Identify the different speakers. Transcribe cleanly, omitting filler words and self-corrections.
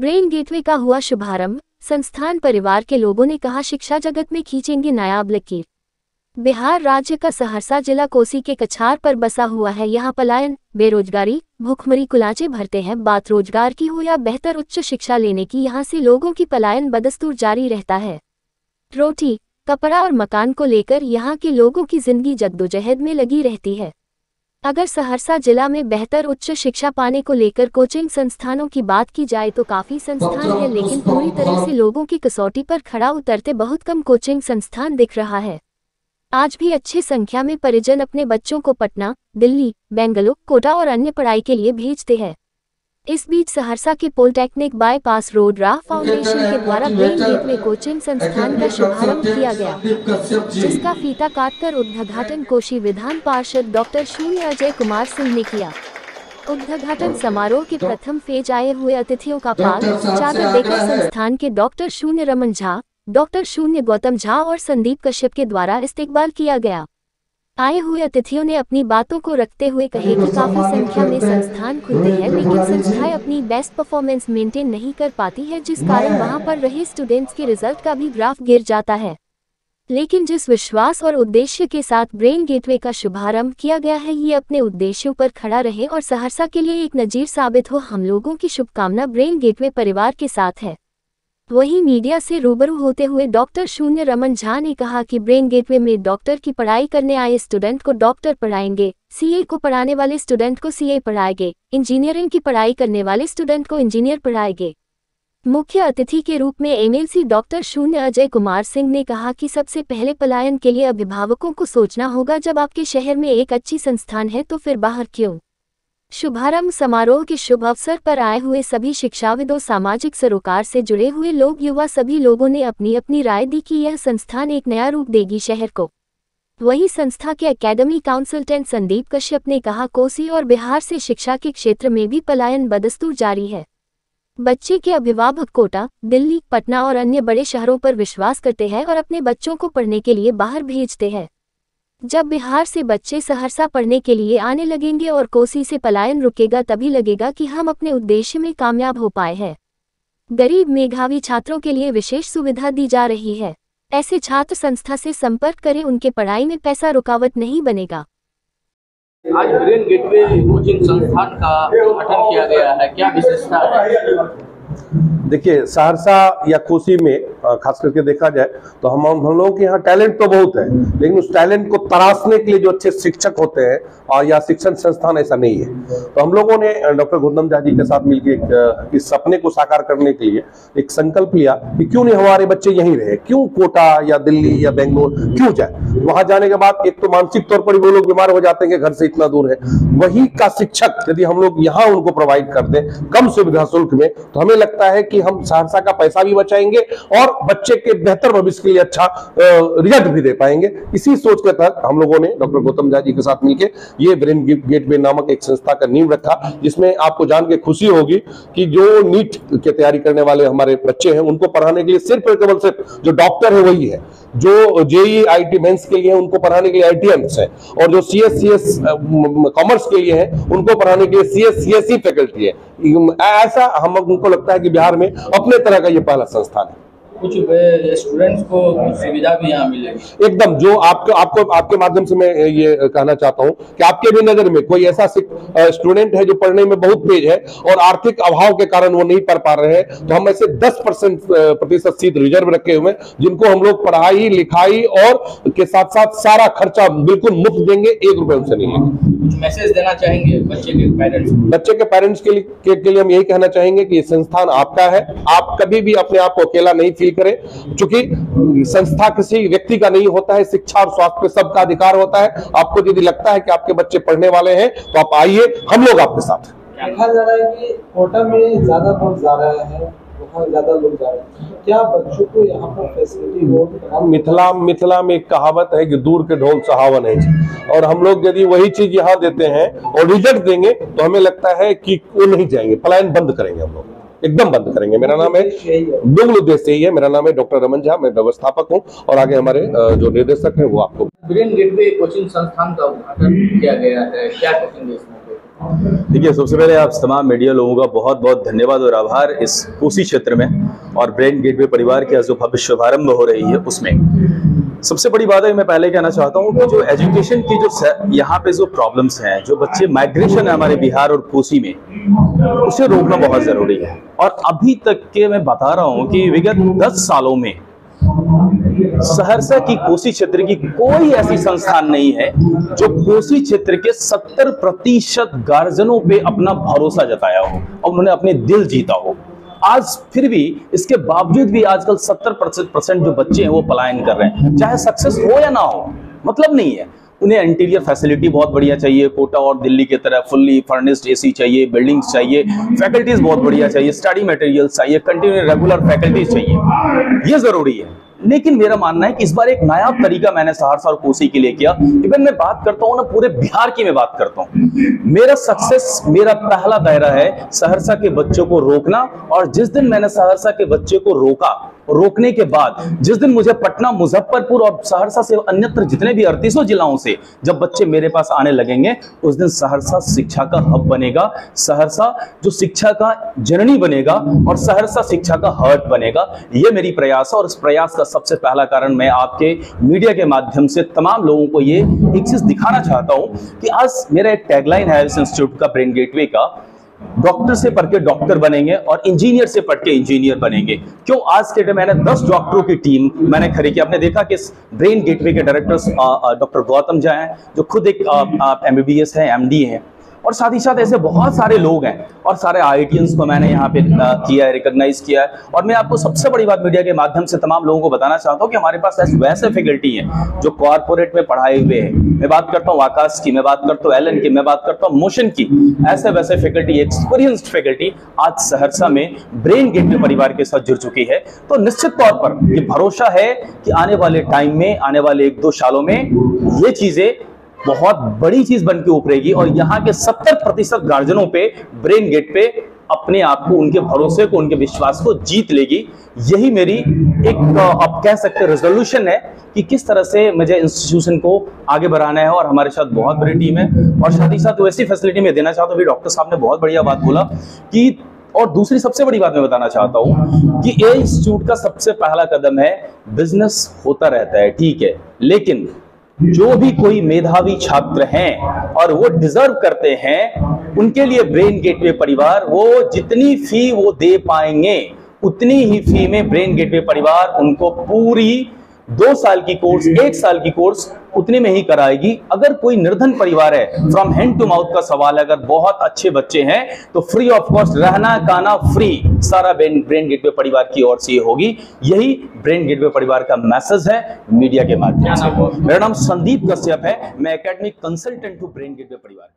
Speaker 1: Brain gateway का हुआ शुभारंभ। संस्थान परिवार के लोगों ने कहा, शिक्षा जगत में खींचेंगे नायाब लकीर। बिहार राज्य का सहरसा जिला कोसी के कछार पर बसा हुआ है। यहाँ पलायन, बेरोजगारी, भूखमरी कुलाचे भरते हैं। बात रोजगार की हो या बेहतर उच्च शिक्षा लेने की, यहाँ से लोगों की पलायन बदस्तूर जारी रहता है। रोटी, कपड़ा और मकान को लेकर यहाँ के लोगों की जिंदगी जद्दोजहद में लगी रहती है। अगर सहरसा जिला में बेहतर उच्च शिक्षा पाने को लेकर कोचिंग संस्थानों की बात की जाए तो काफी संस्थान है, लेकिन पूरी तरह से लोगों की कसौटी पर खरा उतरते बहुत कम कोचिंग संस्थान दिख रहा है। आज भी अच्छी संख्या में परिजन अपने बच्चों को पटना, दिल्ली, बेंगलुरु, कोटा और अन्य पढ़ाई के लिए भेजते हैं। इस बीच सहरसा के पॉलिटेक्निक बाईपास रोड राह फाउंडेशन के द्वारा ब्रेन गेटवे कोचिंग संस्थान का शुभारंभ किया गया, जिसका फीता काटकर उद्घाटन कोशी विधान पार्षद डॉक्टर शून्य अजय कुमार सिंह ने किया। उद्घाटन समारोह के प्रथम फेज आए हुए अतिथियों का पाग चादर देकर संस्थान के डॉक्टर शून्य रमन झा, डॉक्टर शून्य गौतम झा और संदीप कश्यप के द्वारा इस्तकबाल किया गया। आए हुए अतिथियों ने अपनी बातों को रखते हुए कहे कि काफी संख्या में संस्थान खुलते हैं, लेकिन संस्थाएं अपनी बेस्ट परफॉर्मेंस मेंटेन नहीं कर पाती है, जिस कारण वहां पर रहे स्टूडेंट्स के रिजल्ट का भी ग्राफ गिर जाता है। लेकिन जिस विश्वास और उद्देश्य के साथ ब्रेन गेटवे का शुभारंभ किया गया है, ये अपने उद्देश्यों पर खड़ा रहे और सहरसा के लिए एक नजीर साबित हो। हम लोगों की शुभकामना ब्रेन गेटवे परिवार के साथ है। वहीं मीडिया से रूबरू होते हुए डॉक्टर शून्य रमन झा ने कहा कि ब्रेन गेटवे में डॉक्टर की पढ़ाई करने आए स्टूडेंट को डॉक्टर पढ़ाएंगे, सीए को पढ़ाने वाले स्टूडेंट को सीए पढ़ाएंगे, इंजीनियरिंग की पढ़ाई करने वाले स्टूडेंट को इंजीनियर पढ़ाएंगे। मुख्य अतिथि के रूप में एमएलसी डॉक्टर शून्य अजय कुमार सिंह ने कहा कि सबसे पहले पलायन के लिए अभिभावकों को सोचना होगा। जब आपके शहर में एक अच्छी संस्थान है तो फिर बाहर क्यों। शुभारंभ समारोह के शुभ अवसर पर आए हुए सभी शिक्षाविदों, सामाजिक सरोकार से जुड़े हुए लोग, युवा, सभी लोगों ने अपनी अपनी राय दी कि यह संस्थान एक नया रूप देगी शहर को। वहीं संस्था के एकेडमी काउंसल्टेंट संदीप कश्यप ने कहा, कोसी और बिहार से शिक्षा के क्षेत्र में भी पलायन बदस्तूर जारी है। बच्चे के अभिभावक कोटा, दिल्ली, पटना और अन्य बड़े शहरों पर विश्वास करते हैं और अपने बच्चों को पढ़ने के लिए बाहर भेजते हैं। जब बिहार से बच्चे सहरसा पढ़ने के लिए आने लगेंगे और कोसी से पलायन रुकेगा, तभी लगेगा कि हम अपने उद्देश्य में कामयाब हो पाए हैं। गरीब मेधावी छात्रों के लिए विशेष सुविधा दी जा रही है। ऐसे छात्र संस्था से संपर्क करें, उनके पढ़ाई में पैसा रुकावट नहीं बनेगा।
Speaker 2: आज ब्रेन गेटवे कोचिंग संस्थान का उद्घाटन किया गया है, क्या विशेषता है?
Speaker 3: देखिए, सहरसा या कोसी में खास करके देखा जाए तो हम लोगों के यहाँ टैलेंट तो बहुत है, लेकिन उस टैलेंट को तराशने के लिए जो अच्छे शिक्षक होते हैं और या शिक्षण संस्थान ऐसा नहीं है। तो हम लोगों ने डॉक्टर गौतम झा जी के साथ मिलकर इस सपने को साकार करने के लिए एक संकल्प लिया कि क्यों नहीं हमारे बच्चे यहीं रहे, क्यों कोटा या दिल्ली या बेंगलोर क्यों जाए। वहां जाने के बाद एक तो मानसिक तौर पर वो लोग बीमार हो जाते हैं कि घर से इतना दूर है। वही का शिक्षक यदि हम लोग यहाँ उनको प्रोवाइड कर दें कम सुविधा शुल्क में, तो हमें लगता है कि हम सहरसा का पैसा भी बचाएंगे और बच्चे के बेहतर भविष्य के लिए अच्छा रिजल्ट भी दे पाएंगे। इसी सोच के तहत हम लोगों ने डॉक्टर गौतम झा जी के साथ मिलकर ये ब्रेन गेटवे नामक एक संस्था का नींव रखा, जिसमें आपको जान के खुशी होगी कि जो नीट की तैयारी करने वाले हमारे बच्चे हैं उनको पढ़ाने के लिए सिर्फ केवल सिर्फ जो डॉक्टर है वही है, जो जेई आईटी मेंस के लिए उनको पढ़ाने के लिए आईटीएम्स है, और जो सीएस सीएस कॉमर्स के लिए है उनको पढ़ाने के लिए सीएस सीएसई फैकल्टी है। ऐसा हम उनको लगता है कि बिहार में अपने तरह का ये पहला संस्थान है।
Speaker 2: कुछ स्टूडेंट्स को कुछ सुविधा भी यहाँ मिलेगी
Speaker 3: एकदम। जो आपको आपके माध्यम से मैं ये कहना चाहता हूँ कि आपके भी नजर में कोई ऐसा स्टूडेंट है जो पढ़ने में बहुत तेज है और आर्थिक अभाव के कारण वो नहीं पढ़ पा रहे हैं, तो हम ऐसे 10% सीट रिजर्व रखे हुए हैं, जिनको हम लोग पढ़ाई लिखाई और के साथ साथ सारा खर्चा बिल्कुल मुफ्त देंगे, 1 रुपए उनसे नहीं लेंगे।
Speaker 2: कुछ मैसेज देना चाहेंगे बच्चे के पेरेंट्स
Speaker 3: के लिए हम यही कहना चाहेंगे कि ये संस्थान आपका है। आप कभी भी अपने आप को अकेला नहीं फील करें, क्योंकि संस्था किसी व्यक्ति का नहीं होता है। शिक्षा और स्वास्थ्य पे सबका अधिकार होता है। आपको यदि लगता है कि आपके बच्चे पढ़ने वाले हैं तो आप आइए, हम लोग आपके साथ हैं।
Speaker 4: देखा जा रहा है कि कोटा में ज्यादा लोग जा रहे हैं, वहाँ ज्यादा लोग जा रहे हैं, क्या बच्चों को यहाँ पर फैसिलिटी हो?
Speaker 3: मिथिला में एक कहावत है कि दूर के ढोल सुहावन है, और हम लोग यदि वही चीज यहाँ देते हैं और रिजल्ट देंगे तो हमें लगता है कि वो नहीं जाएंगे, पलायन बंद करेंगे, हम लोग एकदम बंद करेंगे। मेरा नाम है, बिल्कुल उद्देश्य यही है। मेरा नाम है डॉक्टर रमन झा, मैं व्यवस्थापक हूँ और आगे हमारे जो निर्देशक हैं वो आपको।
Speaker 2: ब्रेन गेटवे कोचिंग संस्थान का उद्घाटन किया गया है, क्या कहेंगे इसमें?
Speaker 5: देखिए, सबसे पहले आप तमाम मीडिया लोगों का बहुत बहुत धन्यवाद और आभार इस कोसी क्षेत्र में और ब्रेन गेटवे परिवार के जो भव्य शुभारंभ हो रही है उसमें। सबसे बड़ी बात है, मैं पहले कहना चाहता हूँ कि जो एजुकेशन की जो यहाँ पे जो प्रॉब्लम्स हैं, जो बच्चे माइग्रेशन है हमारे बिहार और कोसी में, उसे रोकना बहुत जरूरी है। और अभी तक के मैं बता रहा हूँ कि विगत 10 सालों में सहरसा की कोसी क्षेत्र की कोई ऐसी संस्थान नहीं है जो कोसी क्षेत्र के 70% गार्जियनों पे अपना भरोसा जताया हो और उन्होंने अपने दिल जीता हो। आज फिर भी इसके बावजूद भी आजकल 70% जो बच्चे हैं वो पलायन कर रहे हैं, चाहे सक्सेस हो या ना हो, मतलब नहीं है। उन्हें इंटीरियर फैसिलिटी बहुत बढ़िया चाहिए, कोटा और दिल्ली की तरह फुल्ली फर्निश्ड एसी चाहिए, बिल्डिंग्स चाहिए, फैकल्टीज बहुत बढ़िया चाहिए, स्टडी मटेरियल्स चाहिए, कंटिन्यू रेगुलर फैकल्टीज चाहिए, ये जरूरी है। लेकिन मेरा मानना है कि इस बार एक नया तरीका मैंने सहरसा और कोसी के लिए किया। इवन मैं बात करता हूं ना, पूरे बिहार की मैं बात करता हूं। मेरा सक्सेस, मेरा पहला दायरा है सहरसा के बच्चों को रोकना। और जिस दिन मैंने सहरसा के बच्चे को रोकने के बाद जिस दिन मुझे पटना, मुजफ्फरपुर और सहरसा से अन्यत्र जितने भी 38 जिलाओं से जब बच्चे मेरे पास आने लगेंगे, उस दिन सहरसा शिक्षा का हब बनेगा, सहरसा जो शिक्षा का जननी बनेगा और सहरसा शिक्षा का हर्ट बनेगा। ये मेरी प्रयास है और इस प्रयास का सबसे पहला कारण मैं आपके मीडिया के माध्यम से तमाम लोगों को ये एक चीज दिखाना चाहता हूं कि आज मेरा एक टैगलाइन है इस इंस्टीट्यूट का, ब्रेन गेटवे का, डॉक्टर से पढ़ के डॉक्टर बनेंगे और इंजीनियर से पढ़ के इंजीनियर बनेंगे। क्यों? आज के टाइम मैंने 10 डॉक्टरों की टीम मैंने खड़ी की। आपने देखा कि ब्रेन गेटवे के डायरेक्टर्स डॉक्टर गौतम झा हैं, जो खुद एक MBBS है, MD हैं, और साथ ही साथ ऐसे बहुत सारे लोग हैं और सारे IITians को मैंने यहाँ पे किया है, रिकॉग्नाइज किया है। और मैं आपको सबसे बड़ी बात मीडिया के माध्यम से तमाम लोगों को बताना चाहता हूँ कि हमारे पास ऐसे वैसे फैकल्टी हैं जो कॉर्पोरेट में पढ़ाए हुए हैं। मैं बात करता हूँ आकाश की, मैं बात करता हूँ एलन की, मैं बात करता हूँ मोशन की। ऐसे वैसे फैकल्टी, एक्सपीरियंस्ड फैकल्टी आज सहरसा में ब्रेन गेटवे परिवार के साथ जुड़ चुकी है। तो निश्चित तौर पर ये भरोसा है कि आने वाले टाइम में, आने वाले 1-2 सालों में ये चीजें बहुत बड़ी चीज बन के उभरेगी और यहाँ के 70% गार्जियनों पे ब्रेन गेटवे अपने आप को, उनके भरोसे को, उनके विश्वास को जीत लेगी। यही मेरी एक आप कह सकते रेजोल्यूशन है कि किस तरह से मुझे इंस्टीट्यूशन को आगे बढ़ाना है। और हमारे साथ बहुत बड़ी टीम है और साथ ही साथ वैसी फैसिलिटी में देना चाहता हूँ। डॉक्टर साहब ने बहुत बढ़िया बात बोला कि, और दूसरी सबसे बड़ी बात मैं बताना चाहता हूं कि ये इंस्टीट्यूट का सबसे पहला कदम है। बिजनेस होता रहता है, ठीक है, लेकिन जो भी कोई मेधावी छात्र हैं और वो डिजर्व करते हैं, उनके लिए ब्रेन गेटवे परिवार वो जितनी फी वो दे पाएंगे उतनी ही फी में ब्रेन गेटवे परिवार उनको पूरी 2 साल की कोर्स, 1 साल की कोर्स उतने में ही कराएगी। अगर कोई निर्धन परिवार है, फ्रॉम हैंड टू माउथ का सवाल है, अगर बहुत अच्छे बच्चे हैं तो फ्री ऑफ कॉस्ट रहना खाना फ्री सारा ब्रेन गेटवे परिवार की ओर से होगी। यही ब्रेन गेटवे परिवार का मैसेज है मीडिया के माध्यम से। मेरा नाम संदीप कश्यप है, मैं एकेडमिक कंसल्टेंट हूं ब्रेन गेटवे परिवार।